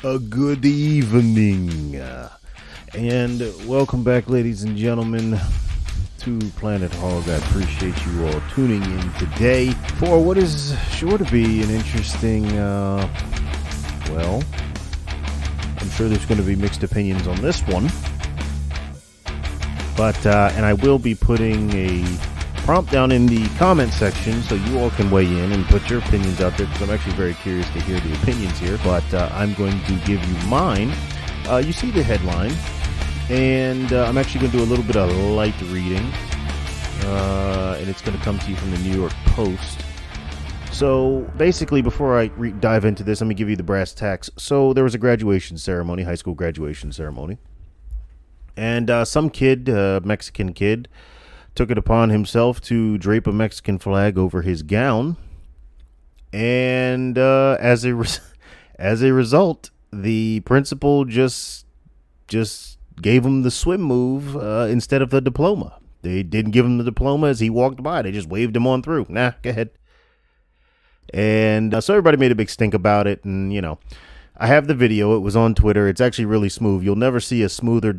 A good evening, and welcome back, ladies and gentlemen, to Planet Hog. I appreciate you all tuning in today for what is sure to be an interesting, well, I'm sure there's going to be mixed opinions on this one, but, and I will be putting a prompt down in the comment section so you all can weigh in and put your opinions out there, because I'm actually very curious to hear the opinions here, but I'm going to give you mine. You see the headline, and I'm actually going to do a little bit of light reading, and it's going to come to you from the New York Post. So basically, before I dive into this, let me give you the brass tacks. So there was a graduation ceremony, high school graduation ceremony, and some kid, Mexican kid, took it upon himself to drape a Mexican flag over his gown, and as a result, the principal just gave him the swim move instead of the diploma. They didn't give him the diploma as he walked by. They just waved him on through. Nah, go ahead. And so everybody made a big stink about it, and I have the video. It was on Twitter. It's actually really smooth. You'll never see a smoother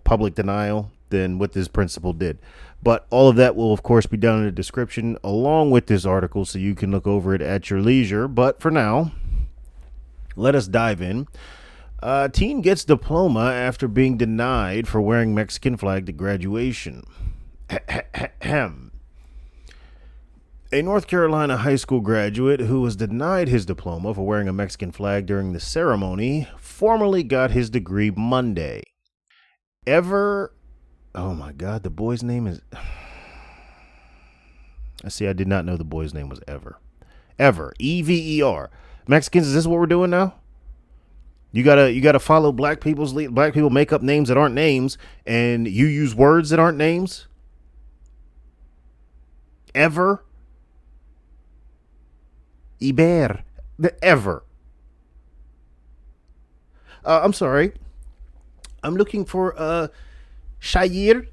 public denial, than what this principal did. But all of that will, of course, be down in the description along with this article, so you can look over it at your leisure. But for now, let us dive in. Teen gets diploma after being denied for wearing Mexican flag at graduation. A North Carolina high school graduate who was denied his diploma for wearing a Mexican flag during the ceremony formally got his degree Monday. Oh my God, the boy's name is... I did not know the boy's name was Ever. Ever. E-V-E-R. Mexicans, is this what we're doing now? You gotta follow black people's lead. Black people make up names that aren't names, and you use words that aren't names? Ever. Iber. Ever. I'm sorry. I'm looking for, Shair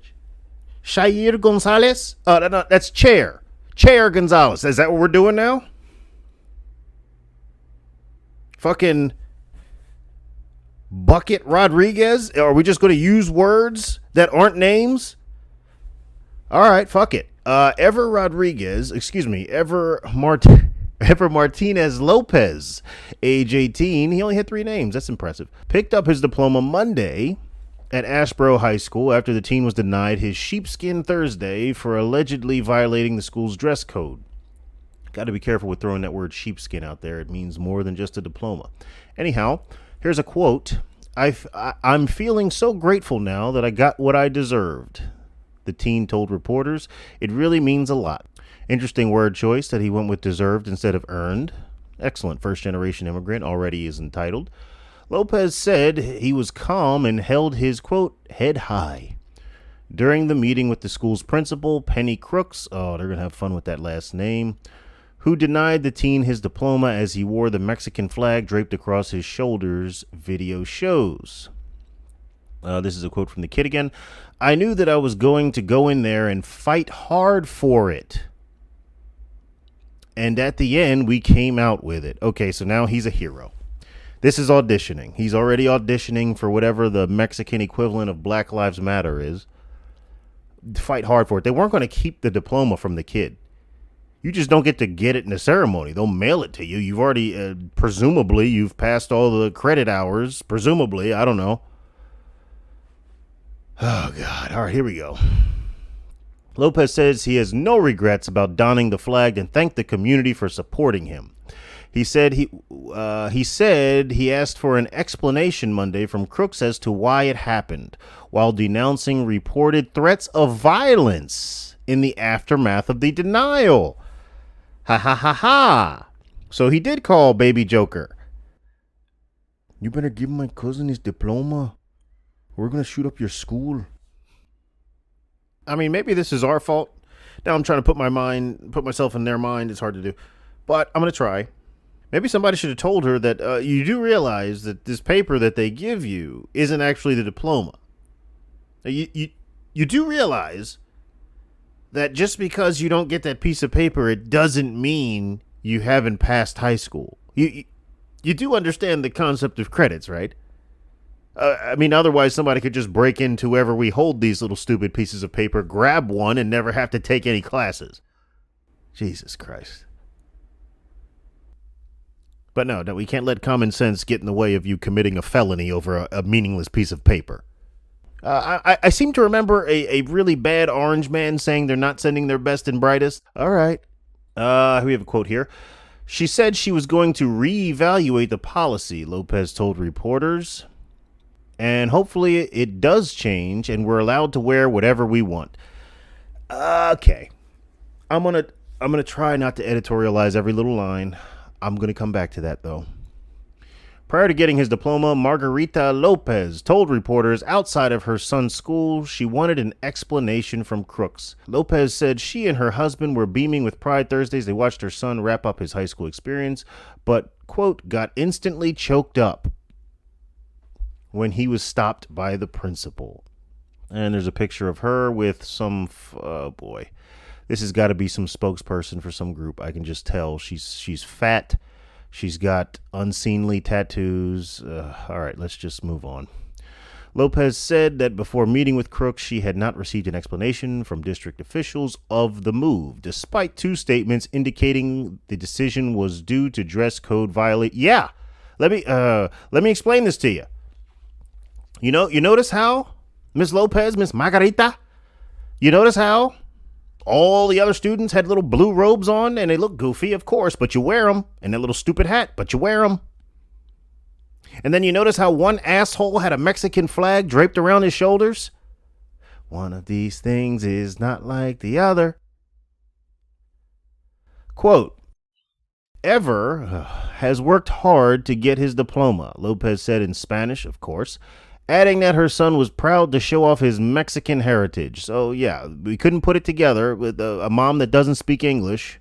Gonzalez? No, that's Chair Gonzalez. Is that what we're doing now? Fucking Bucket Rodriguez? Are we just going to use words that aren't names? All right, fuck it. Ever Martinez Lopez, age 18. He only had 3 names. That's impressive. Picked up his diploma Monday at Ashboro High School after the teen was denied his sheepskin Thursday for allegedly violating the school's dress code. Got to be careful with throwing that word sheepskin out there. It means more than just a diploma. Anyhow, here's a quote. I'm feeling so grateful now that I got what I deserved, the teen told reporters. It really means a lot. Interesting word choice that he went with deserved instead of earned. Excellent first-generation immigrant, already is entitled. Lopez said he was calm and held his, quote, head high during the meeting with the school's principal, Penny Crooks. Oh, they're going to have fun with that last name. Who denied the teen his diploma as he wore the Mexican flag draped across his shoulders, video shows. This is a quote from the kid again. I knew that I was going to go in there and fight hard for it. And at the end, we came out with it. Okay, so now he's a hero. This is auditioning. He's already auditioning for whatever the Mexican equivalent of Black Lives Matter is. Fight hard for it. They weren't going to keep the diploma from the kid. You just don't get it in the ceremony. They'll mail it to you. You've already, presumably, you've passed all the credit hours. Presumably, I don't know. Oh, God. All right, here we go. Lopez says he has no regrets about donning the flag and thanked the community for supporting him. He said he asked for an explanation Monday from Crooks as to why it happened, while denouncing reported threats of violence in the aftermath of the denial. Ha ha ha ha. So he did call Baby Joker. You better give my cousin his diploma. We're going to shoot up your school. I mean, maybe this is our fault. Now I'm trying to put myself in their mind. It's hard to do, but I'm going to try. Maybe somebody should have told her that you do realize that this paper that they give you isn't actually the diploma. You do realize that just because you don't get that piece of paper, it doesn't mean you haven't passed high school. You You do understand the concept of credits, right? I mean, otherwise somebody could just break into wherever we hold these little stupid pieces of paper, grab one, and never have to take any classes. Jesus Christ. But no, we can't let common sense get in the way of you committing a felony over a meaningless piece of paper. I seem to remember a really bad orange man saying they're not sending their best and brightest. All right. We have a quote here. She said she was going to reevaluate the policy, Lopez told reporters. And hopefully it does change and we're allowed to wear whatever we want. Okay. I'm gonna try not to editorialize every little line. I'm gonna come back to that though. Prior to getting his diploma, Margarita Lopez told reporters outside of her son's school she wanted an explanation from crooks. Lopez said she and her husband were beaming with pride Thursday as they watched her son wrap up his high school experience, but, quote, got instantly choked up when he was stopped by the principal. And there's a picture of her with some, oh boy, this has got to be some spokesperson for some group. I can just tell she's fat. She's got unseemly tattoos. All right, let's just move on. Lopez said that before meeting with Crooks, she had not received an explanation from district officials of the move, despite two statements indicating the decision was due to dress code violation. Yeah, let me explain this to you. You notice how Miss Lopez, Miss Margarita, you notice how all the other students had little blue robes on and they look goofy, of course, but you wear them, and that little stupid hat, but you wear them. And then you notice how one asshole had a Mexican flag draped around his shoulders. One of these things is not like the other. Quote, Ever has worked hard to get his diploma, Lopez said in Spanish, of course, adding that her son was proud to show off his Mexican heritage. So, yeah, we couldn't put it together with a mom that doesn't speak English.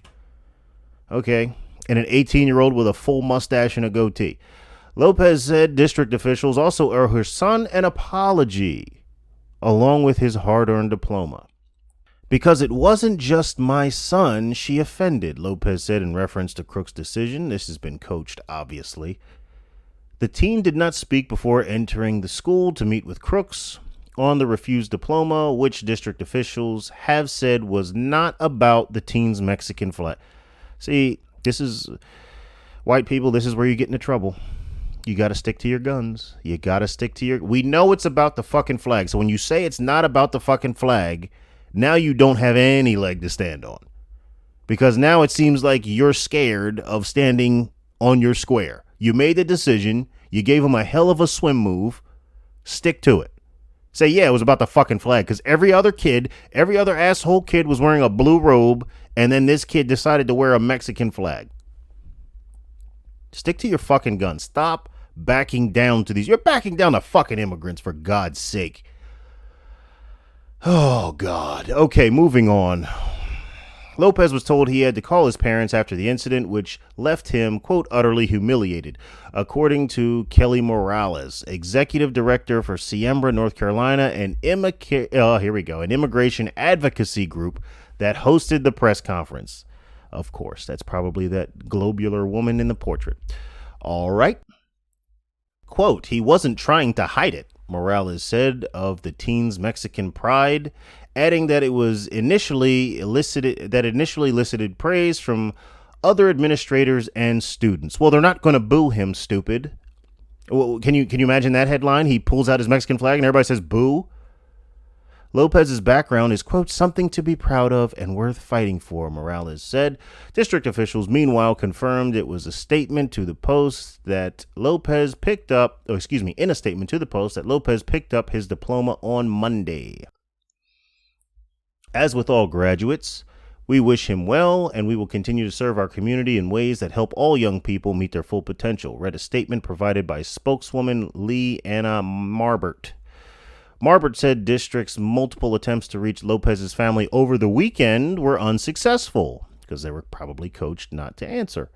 Okay. And an 18-year-old with a full mustache and a goatee. Lopez said district officials also owe her son an apology, along with his hard-earned diploma. Because it wasn't just my son she offended, Lopez said in reference to Crook's decision. This has been coached, obviously. The teen did not speak before entering the school to meet with Crooks on the refused diploma, which district officials have said was not about the teen's Mexican flag. See, this is white people. This is where you get into trouble. You got to stick to your guns. You got to stick to we know it's about the fucking flag. So when you say it's not about the fucking flag, now you don't have any leg to stand on. Because now it seems like you're scared of standing on your square. You made the decision. You gave him a hell of a swim move. Stick to it. Say, yeah, it was about the fucking flag. Because every other asshole kid was wearing a blue robe. And then this kid decided to wear a Mexican flag. Stick to your fucking guns. Stop backing down to these. You're backing down to fucking immigrants, for God's sake. Oh, God. Okay, moving on. Lopez was told he had to call his parents after the incident, which left him, quote, utterly humiliated, according to Kelly Morales, executive director for Siembra, North Carolina, an immigration advocacy group that hosted the press conference. Of course, that's probably that globular woman in the portrait. All right. Quote, he wasn't trying to hide it, Morales said of the teen's Mexican pride, adding that it was initially elicited praise from other administrators and students. Well, they're not going to boo him, stupid. Well, can you imagine that headline? He pulls out his Mexican flag and everybody says boo. Lopez's background is, quote, something to be proud of and worth fighting for, Morales said. District officials, meanwhile, confirmed it was a statement to the Post that Lopez picked up, in a statement to the Post that Lopez picked up his diploma on Monday. As with all graduates, we wish him well, and we will continue to serve our community in ways that help all young people meet their full potential, read a statement provided by spokeswoman Lee Anna Marbert. Marbert said district's multiple attempts to reach Lopez's family over the weekend were unsuccessful because they were probably coached not to answer.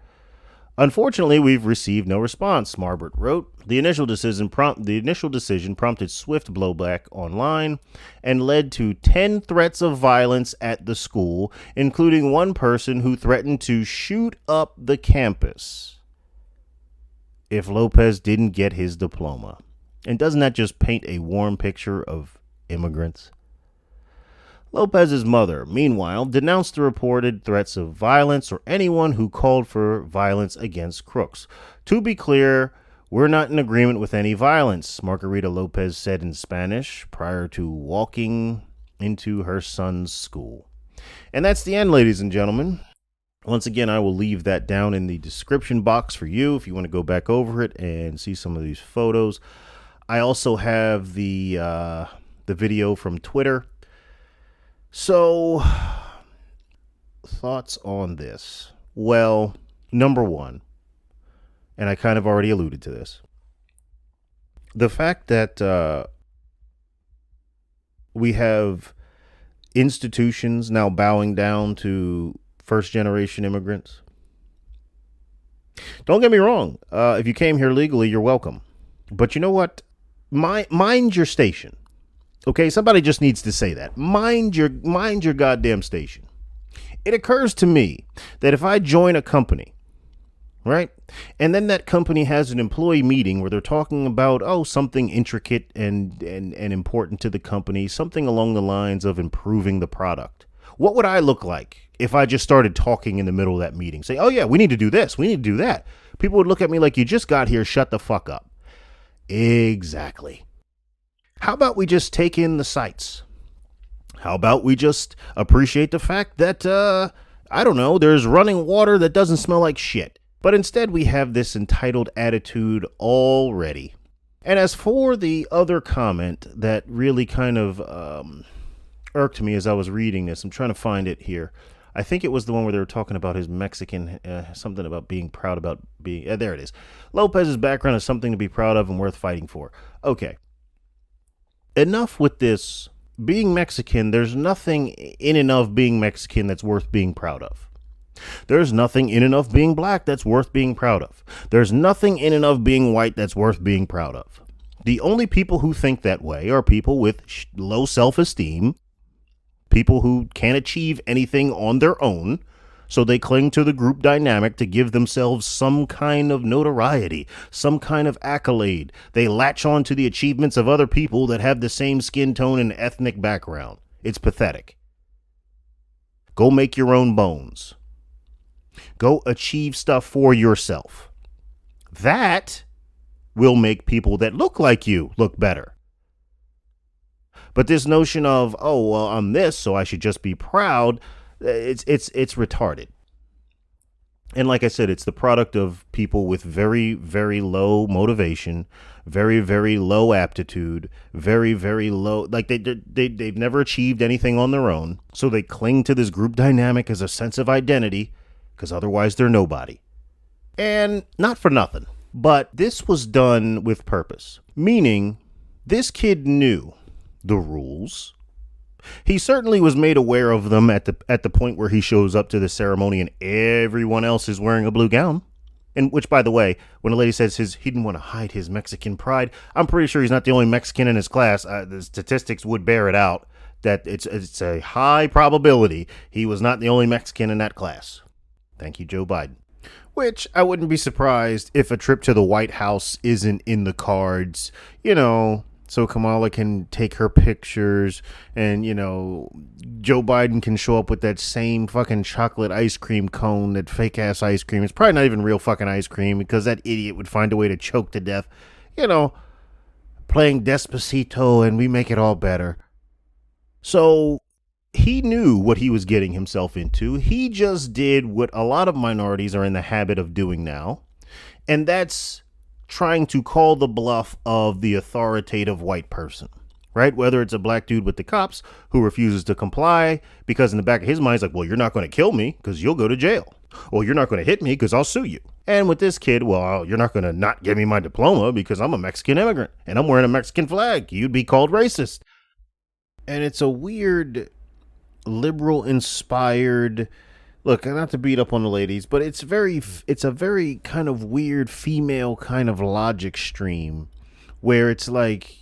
Unfortunately, we've received no response, Marbert wrote. The initial decision prompted swift blowback online and led to 10 threats of violence at the school, including one person who threatened to shoot up the campus. if Lopez didn't get his diploma. And doesn't that just paint a warm picture of immigrants? Lopez's mother, meanwhile, denounced the reported threats of violence or anyone who called for violence against crooks. To be clear, we're not in agreement with any violence, Margarita Lopez said in Spanish prior to walking into her son's school. And that's the end, ladies and gentlemen. Once again, I will leave that down in the description box for you if you want to go back over it and see some of these photos. I also have the video from Twitter. So, thoughts on this? Well, number one, and I kind of already alluded to this, the fact that we have institutions now bowing down to first-generation immigrants. Don't get me wrong. If you came here legally, you're welcome. But you know what? Mind your station. Okay, somebody just needs to say that. Mind your goddamn station. It occurs to me that if I join a company, right, and then that company has an employee meeting where they're talking about, something intricate and important to the company, something along the lines of improving the product. What would I look like if I just started talking in the middle of that meeting? Say, oh yeah, we need to do this, we need to do that. People would look at me like, you just got here, shut the fuck up. Exactly. How about we just take in the sights? How about we just appreciate the fact that, I don't know, there's running water that doesn't smell like shit. But instead we have this entitled attitude already. And as for the other comment that really kind of irked me as I was reading this, I'm trying to find it here. I think it was the one where they were talking about his Mexican, something about being proud about being, there it is. Lopez's background is something to be proud of and worth fighting for. Okay. Enough with this. Being Mexican, there's nothing in and of being Mexican that's worth being proud of. There's nothing in and of being black that's worth being proud of. There's nothing in and of being white that's worth being proud of. The only people who think that way are people with low self-esteem, people who can't achieve anything on their own, so they cling to the group dynamic to give themselves some kind of notoriety, some kind of accolade. They latch on to the achievements of other people that have the same skin tone and ethnic background. It's pathetic. Go make your own bones. Go achieve stuff for yourself. That will make people that look like you look better. But this notion of, I'm this, so I should just be proud, it's retarded. And like I said, it's the product of people with very, very low motivation, very, very low aptitude, very, very low, like they've never achieved anything on their own. So they cling to this group dynamic as a sense of identity, because otherwise they're nobody. And not for nothing, but this was done with purpose, meaning this kid knew the rules. He certainly was made aware of them at the point where he shows up to the ceremony and everyone else is wearing a blue gown. And which, by the way, when a lady says he didn't want to hide his Mexican pride, I'm pretty sure he's not the only Mexican in his class. The statistics would bear it out that it's a high probability he was not the only Mexican in that class. Thank you, Joe Biden. Which I wouldn't be surprised if a trip to the White House isn't in the cards, so Kamala can take her pictures and, Joe Biden can show up with that same fucking chocolate ice cream cone, that fake ass ice cream. It's probably not even real fucking ice cream because that idiot would find a way to choke to death, playing Despacito and we make it all better. So he knew what he was getting himself into. He just did what a lot of minorities are in the habit of doing now. And that's trying to call the bluff of the authoritative white person, right? Whether it's a black dude with the cops who refuses to comply because in the back of his mind, he's like, well, you're not going to kill me because you'll go to jail. Or you're not going to hit me because I'll sue you. And with this kid, well, you're not going to not give me my diploma because I'm a Mexican immigrant and I'm wearing a Mexican flag. You'd be called racist. And it's a weird liberal inspired, look, not to beat up on the ladies, but it's a very kind of weird female kind of logic stream where it's like,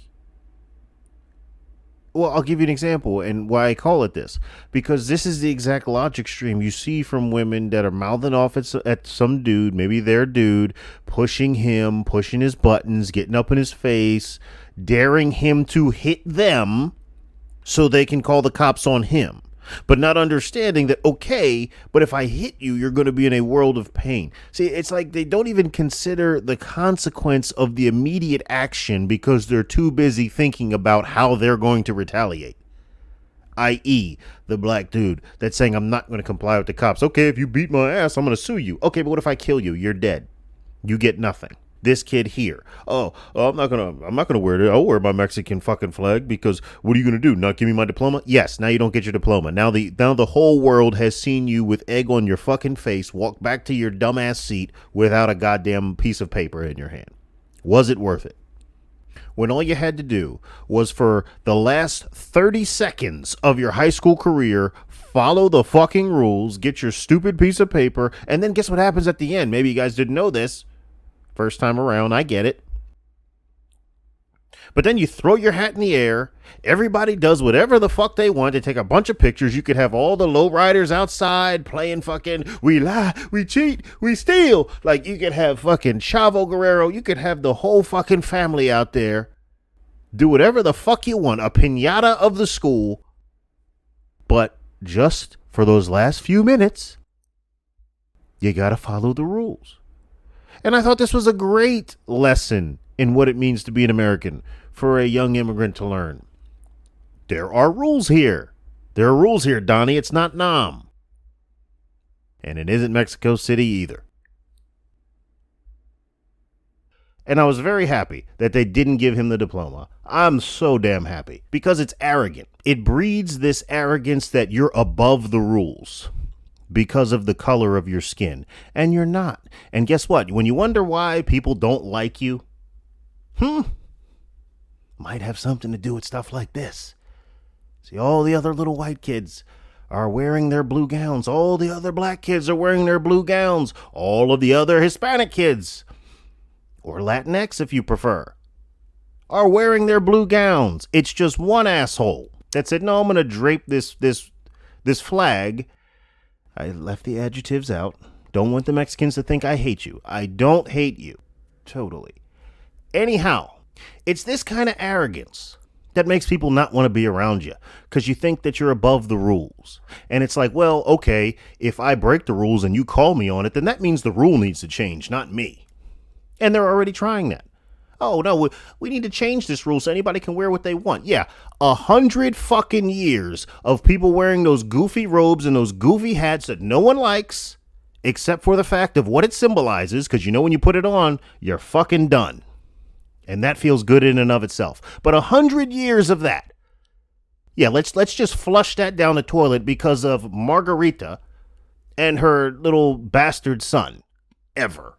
Well, I'll give you an example and why I call it this. Because this is the exact logic stream you see from women that are mouthing off at some dude, maybe their dude, pushing him, pushing his buttons, getting up in his face, daring him to hit them so they can call the cops on him. But not understanding that, okay, but if I hit you, you're going to be in a world of pain. See, it's like they don't even consider the consequence of the immediate action because they're too busy thinking about how they're going to retaliate. I.e., the black dude that's saying, I'm not going to comply with the cops. Okay, if you beat my ass, I'm going to sue you. Okay, but what if I kill you? You're dead. You get nothing. This kid here. I'm not gonna wear it. I'll wear my Mexican fucking flag because what are you gonna do? Not give me my diploma? Yes. Now you don't get your diploma. Now the whole world has seen you with egg on your fucking face walk back to your dumbass seat without a goddamn piece of paper in your hand. Was it worth it? When all you had to do was for the last 30 seconds of your high school career, follow the fucking rules, get your stupid piece of paper, and then guess what happens at the end? Maybe you guys didn't know this. First time around, I get it. But then you throw your hat in the air. Everybody does whatever the fuck they want. They take a bunch of pictures. You could have all the lowriders outside playing fucking, we lie, we cheat, we steal. Like you could have fucking Chavo Guerrero. You could have the whole fucking family out there. Do whatever the fuck you want. A piñata of the school. But just for those last few minutes, you gotta follow the rules. And I thought this was a great lesson in what it means to be an American for a young immigrant to learn. There are rules here. There are rules here, Donnie. It's not Nam. And it isn't Mexico City either. And I was very happy that they didn't give him the diploma. I'm so damn happy because it's arrogant. It breeds this arrogance that you're above the rules because of the color of your skin, and you're not. And guess what? When you wonder why people don't like you, might have something to do with stuff like this. See, all the other little white kids are wearing their blue gowns. All the other black kids are wearing their blue gowns. All of the other Hispanic kids, or Latinx if you prefer, are wearing their blue gowns. It's just one asshole that said, no, I'm going to drape this flag. I left the adjectives out. Don't want the Mexicans to think I hate you. I don't hate you. Totally. Anyhow, it's this kind of arrogance that makes people not want to be around you because you think that you're above the rules. And it's like, well, okay, if I break the rules and you call me on it, then that means the rule needs to change, not me. And they're already trying that. Oh, no, we need to change this rule so anybody can wear what they want. Yeah, 100 fucking years of people wearing those goofy robes and those goofy hats that no one likes, except for the fact of what it symbolizes, because you know when you put it on, you're fucking done. And that feels good in and of itself. But 100 years of that. Yeah, let's just flush that down the toilet because of Margarita and her little bastard son. Ever.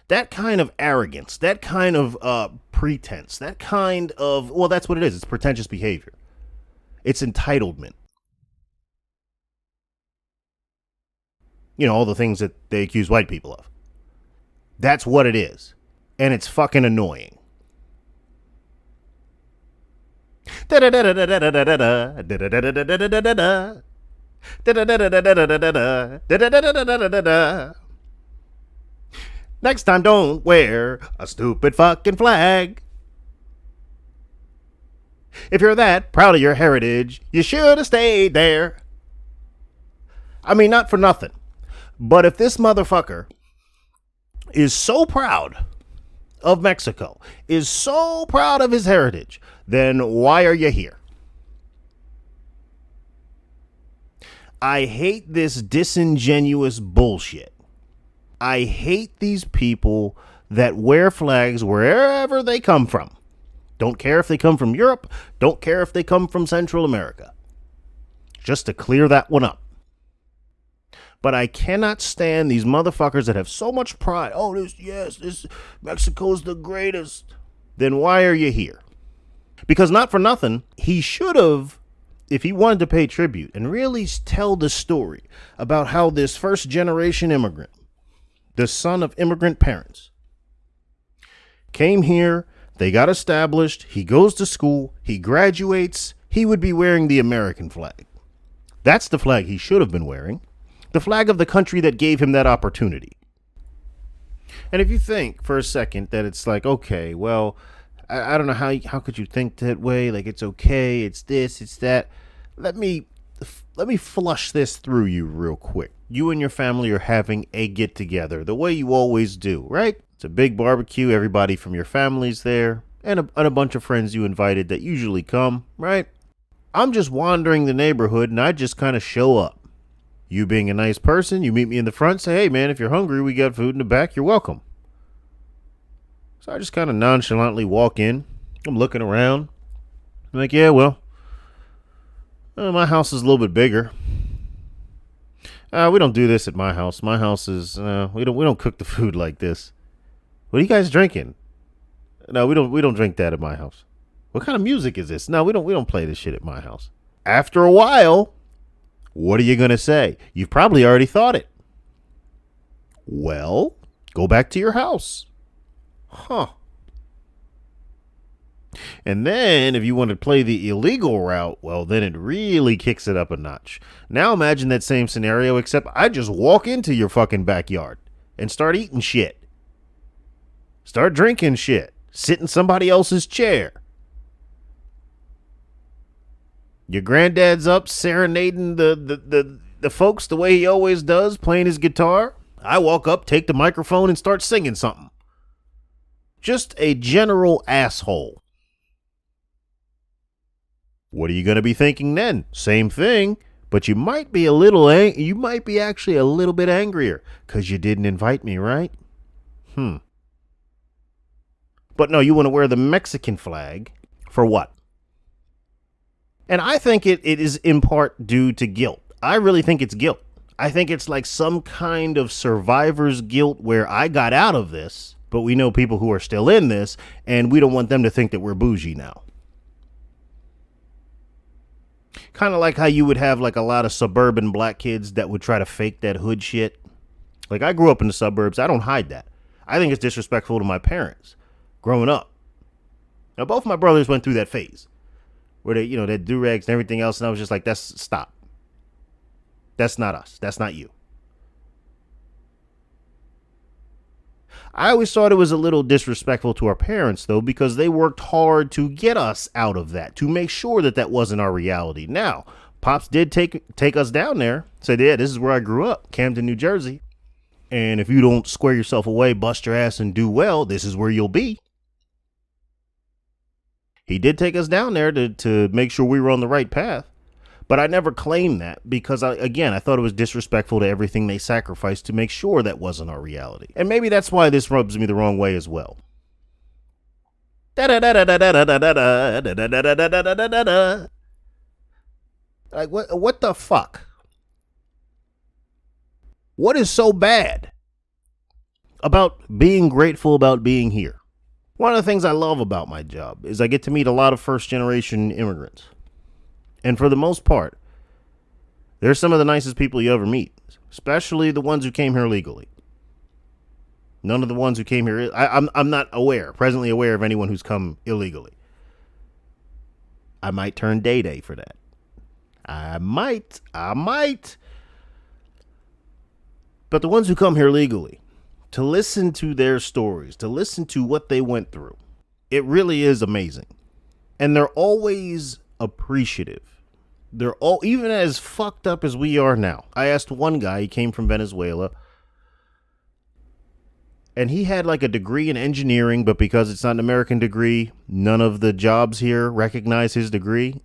That kind of arrogance, that kind of pretense, that kind of, well, that's what it is. It's pretentious behavior. It's entitlement. You know, all the things that they accuse white people of. That's what it is. And it's fucking annoying. Next time, don't wear a stupid fucking flag. If you're that proud of your heritage, you should have stayed there. I mean, not for nothing, but if this motherfucker is so proud of Mexico, is so proud of his heritage, then why are you here? I hate this disingenuous bullshit. I hate these people that wear flags wherever they come from. Don't care if they come from Europe. Don't care if they come from Central America. Just to clear that one up. But I cannot stand these motherfuckers that have so much pride. Oh, this Mexico's the greatest. Then why are you here? Because not for nothing, he should have, if he wanted to pay tribute and really tell the story about how this first generation immigrant, the son of immigrant parents, came here, They got established. He goes to school. He graduates. He would be wearing the American flag. That's the flag he should have been wearing. The flag of the country that gave him that opportunity. And if you think for a second that it's like, okay, well, I don't know how could you think that way? Like, it's okay. It's this, it's that. Let me flush this through you real quick. You and your family are having a get together the way you always do, right? It's a big barbecue. Everybody from your family's there and a bunch of friends you invited that usually come, right? I'm just wandering the neighborhood and I just kind of show up. You being a nice person, you meet me in the front, say, hey man, if you're hungry, we got food in the back, you're welcome. So I just kind of nonchalantly walk in. I'm looking around. I'm like, yeah, well, my house is a little bit bigger. We don't do this at my house. My house is we don't cook the food like this. What are you guys drinking? No, we don't drink that at my house. What kind of music is this? No, we don't play this shit at my house. After a while, what are you gonna say? You've probably already thought it. Well, go back to your house. Huh. And then if you want to play the illegal route, well, then it really kicks it up a notch. Now imagine that same scenario, except I just walk into your fucking backyard and start eating shit. Start drinking shit. Sit in somebody else's chair. Your granddad's up serenading the folks the way he always does, playing his guitar. I walk up, take the microphone, and start singing something. Just a general asshole. What are you going to be thinking then? Same thing, but you might be actually a little bit angrier because you didn't invite me, right? But no, you want to wear the Mexican flag for what? And I think it is in part due to guilt. I really think it's guilt. I think it's like some kind of survivor's guilt where I got out of this, but we know people who are still in this, and we don't want them to think that we're bougie now. Kind of like how you would have like a lot of suburban black kids that would try to fake that hood shit. Like, I grew up in the suburbs. I don't hide that. I think it's disrespectful to my parents growing up. Now, both my brothers went through that phase where they, they do-rags and everything else. And I was just like, stop. That's not us. That's not you. I always thought it was a little disrespectful to our parents, though, because they worked hard to get us out of that, to make sure that that wasn't our reality. Now, Pops did take us down there, said, yeah, this is where I grew up, Camden, New Jersey. And if you don't square yourself away, bust your ass, and do well, this is where you'll be. He did take us down there to make sure we were on the right path. But I never claimed that because, I thought it was disrespectful to everything they sacrificed to make sure that wasn't our reality. And maybe that's why this rubs me the wrong way as well. Like, what the fuck? What is so bad about being grateful about being here? One of the things I love about my job is I get to meet a lot of first-generation immigrants. And for the most part, they're some of the nicest people you ever meet, especially the ones who came here legally. None of the ones who came here, I'm not presently aware of anyone who's come illegally. I might turn day for that. I might. But the ones who come here legally, to listen to their stories, to listen to what they went through, it really is amazing. And they're always appreciative. They're all, even as fucked up as we are now. I asked one guy, he came from Venezuela, and he had like a degree in engineering, but because it's not an American degree, none of the jobs here recognize his degree,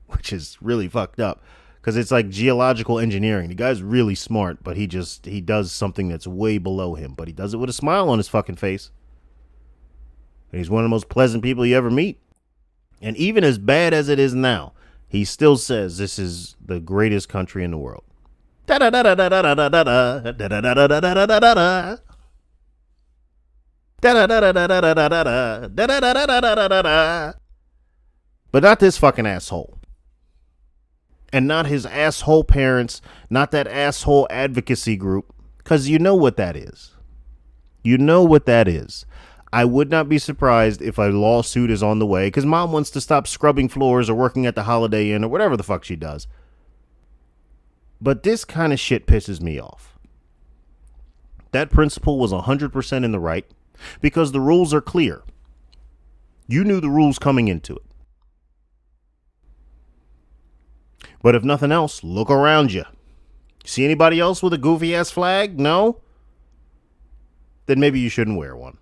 which is really fucked up because it's like geological engineering. The guy's really smart, but he does something that's way below him, but he does it with a smile on his fucking face. And he's one of the most pleasant people you ever meet. And even as bad as it is now, he still says this is the greatest country in the world. But not this fucking asshole. And not his asshole parents, not that asshole advocacy group, because you know what that is. You know what that is. I would not be surprised if a lawsuit is on the way because mom wants to stop scrubbing floors or working at the Holiday Inn or whatever the fuck she does. But this kind of shit pisses me off. That principal was 100% in the right because the rules are clear. You knew the rules coming into it. But if nothing else, look around you. See anybody else with a goofy ass flag? No? Then maybe you shouldn't wear one.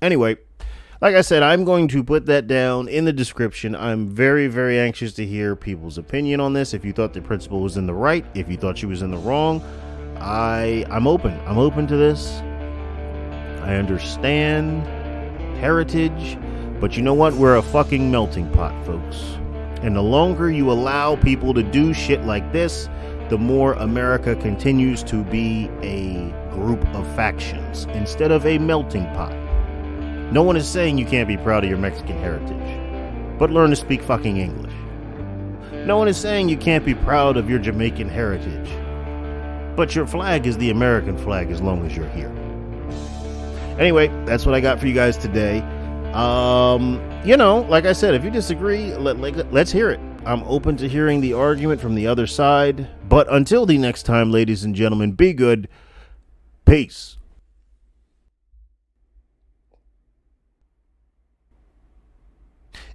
Anyway, like I said, I'm going to put that down in the description. I'm very, very anxious to hear people's opinion on this. If you thought the principal was in the right, if you thought she was in the wrong, I'm open. I'm open to this. I understand heritage, but you know what? We're a fucking melting pot, folks. And the longer you allow people to do shit like this, the more America continues to be a group of factions instead of a melting pot. No one is saying you can't be proud of your Mexican heritage, but learn to speak fucking English. No one is saying you can't be proud of your Jamaican heritage, but your flag is the American flag as long as you're here. Anyway, that's what I got for you guys today. Like I said, if you disagree, let's hear it. I'm open to hearing the argument from the other side. But until the next time, ladies and gentlemen, be good. Peace.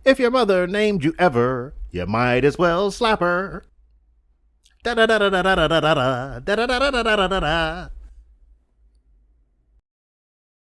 If your mother named you ever, you might as well slap her. Da da da da da da da da da da da da da da da da.